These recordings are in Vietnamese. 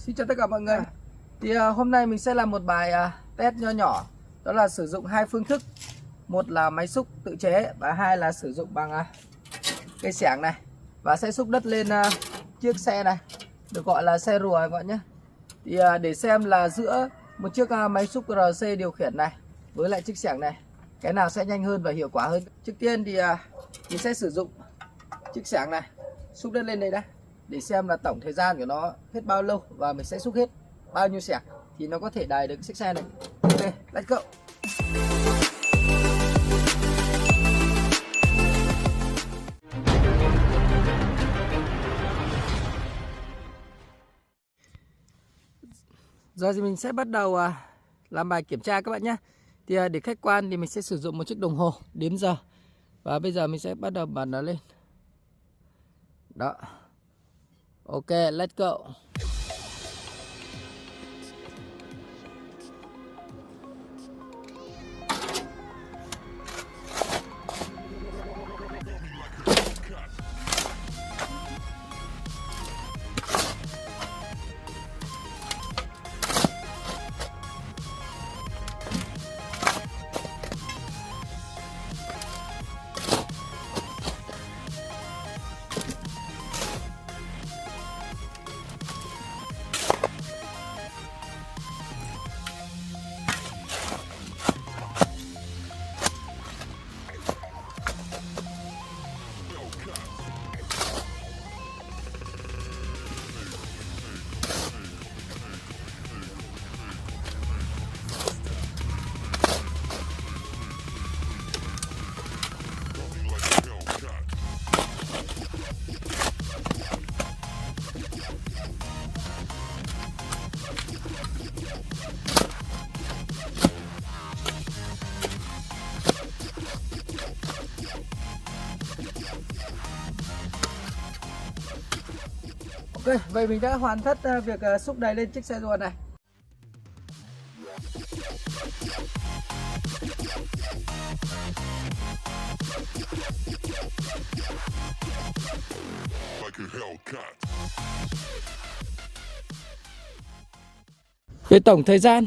Xin chào tất cả mọi người. Thì hôm nay mình sẽ làm một bài test nho nhỏ. Đó là sử dụng hai phương thức. Một là máy xúc tự chế và hai là sử dụng bằng cây xẻng này. Và sẽ xúc đất lên chiếc xe này, được gọi là xe rùa các bạn nhé. Thì để xem là giữa một chiếc máy xúc RC điều khiển này với lại chiếc xẻng này, cái nào sẽ nhanh hơn và hiệu quả hơn. Trước tiên thì mình sẽ sử dụng chiếc xẻng này xúc đất lên đây đã, để xem là tổng thời gian của nó hết bao lâu và mình sẽ xúc hết bao nhiêu xẻng thì nó có thể đài được chiếc xe này. Ok, let's go. Giờ thì mình sẽ bắt đầu làm bài kiểm tra các bạn nhé. Thì để khách quan thì mình sẽ sử dụng một chiếc đồng hồ đếm giờ. Và bây giờ mình sẽ bắt đầu bật nó lên. Đó. Ok, let's go. Ok, vậy mình đã hoàn tất việc xúc đầy lên chiếc xe rùa này. Về tổng thời gian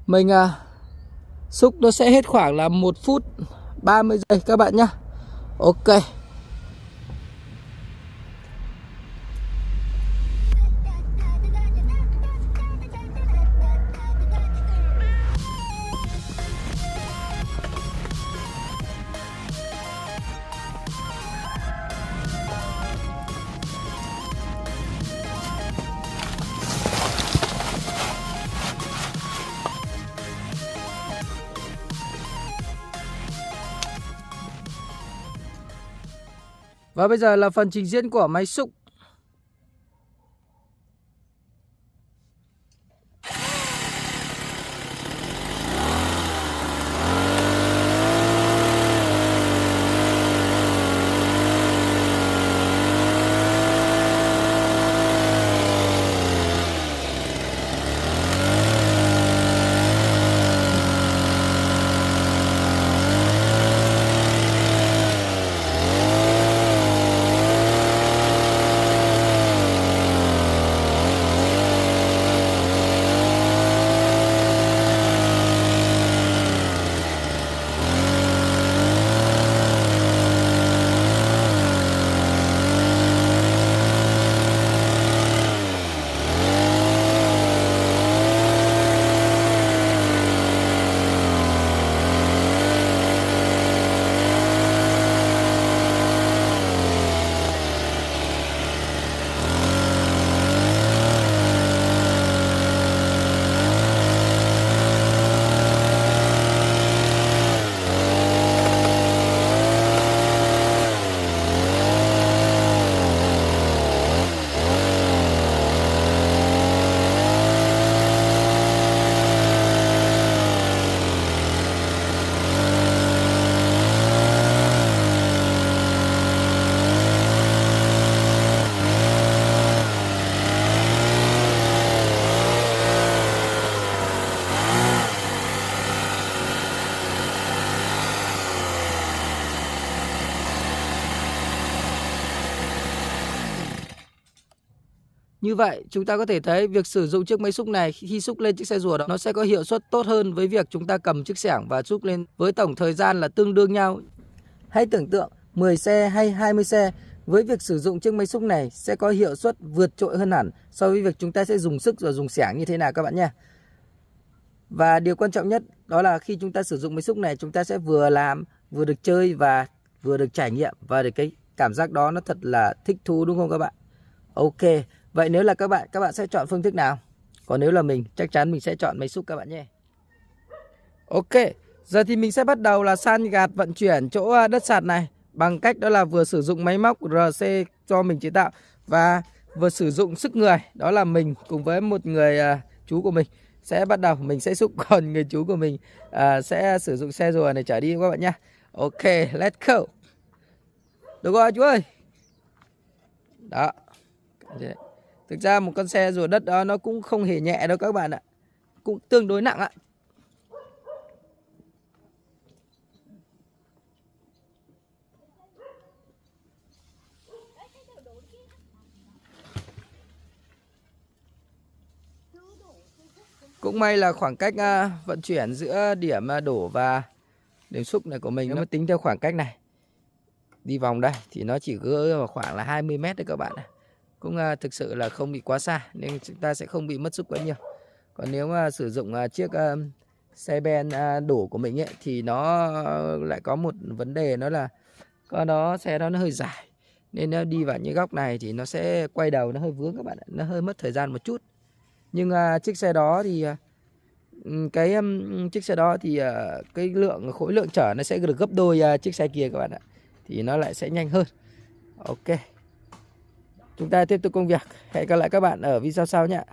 mình xúc nó sẽ hết khoảng là 1 phút 30 giây các bạn nhé. Ok. Và bây giờ là phần trình diễn của máy xúc. Như vậy chúng ta có thể thấy việc sử dụng chiếc máy xúc này khi xúc lên chiếc xe rùa đó nó sẽ có hiệu suất tốt hơn với việc chúng ta cầm chiếc xẻng và xúc lên với tổng thời gian là tương đương nhau. Hãy tưởng tượng 10 xe hay 20 xe với việc sử dụng chiếc máy xúc này sẽ có hiệu suất vượt trội hơn hẳn so với việc chúng ta sẽ dùng sức rồi dùng xẻng như thế nào các bạn nhé. Và điều quan trọng nhất đó là khi chúng ta sử dụng máy xúc này chúng ta sẽ vừa làm, vừa được chơi và vừa được trải nghiệm, và được cái cảm giác đó nó thật là thích thú, đúng không các bạn? Ok, vậy nếu là các bạn sẽ chọn phương thức nào? Còn nếu là mình, chắc chắn mình sẽ chọn máy xúc các bạn nhé. Ok, giờ thì mình sẽ bắt đầu là san gạt vận chuyển chỗ đất sạt này bằng cách đó là vừa sử dụng máy móc RC do mình chế tạo và vừa sử dụng sức người, đó là mình cùng với một người chú của mình sẽ bắt đầu, mình sẽ xúc, còn người chú của mình sẽ sử dụng xe rùa này chở đi các bạn nhé. Ok, let's go. Được rồi chú ơi. Đó. Thực ra một con xe rùa đất đó nó cũng không hề nhẹ đâu các bạn ạ, cũng tương đối nặng ạ. Cũng may là khoảng cách vận chuyển giữa điểm đổ và điểm xúc này của mình, nếu mà tính theo khoảng cách này đi vòng đây thì nó chỉ có khoảng là 20 mét đấy các bạn ạ. Cũng thực sự là không bị quá xa nên chúng ta sẽ không bị mất xúc quá nhiều. Còn nếu mà sử dụng chiếc xe ben đổ của mình ấy, thì nó lại có một vấn đề, đó là xe đó nó hơi dài nên nó đi vào những góc này thì nó sẽ quay đầu nó hơi vướng các bạn ạ, nó hơi mất thời gian một chút. Nhưng chiếc xe đó thì cái khối lượng chở nó sẽ được gấp đôi chiếc xe kia các bạn ạ, thì nó lại sẽ nhanh hơn. Ok, chúng ta tiếp tục công việc. Hẹn gặp lại các bạn ở video sau nhé.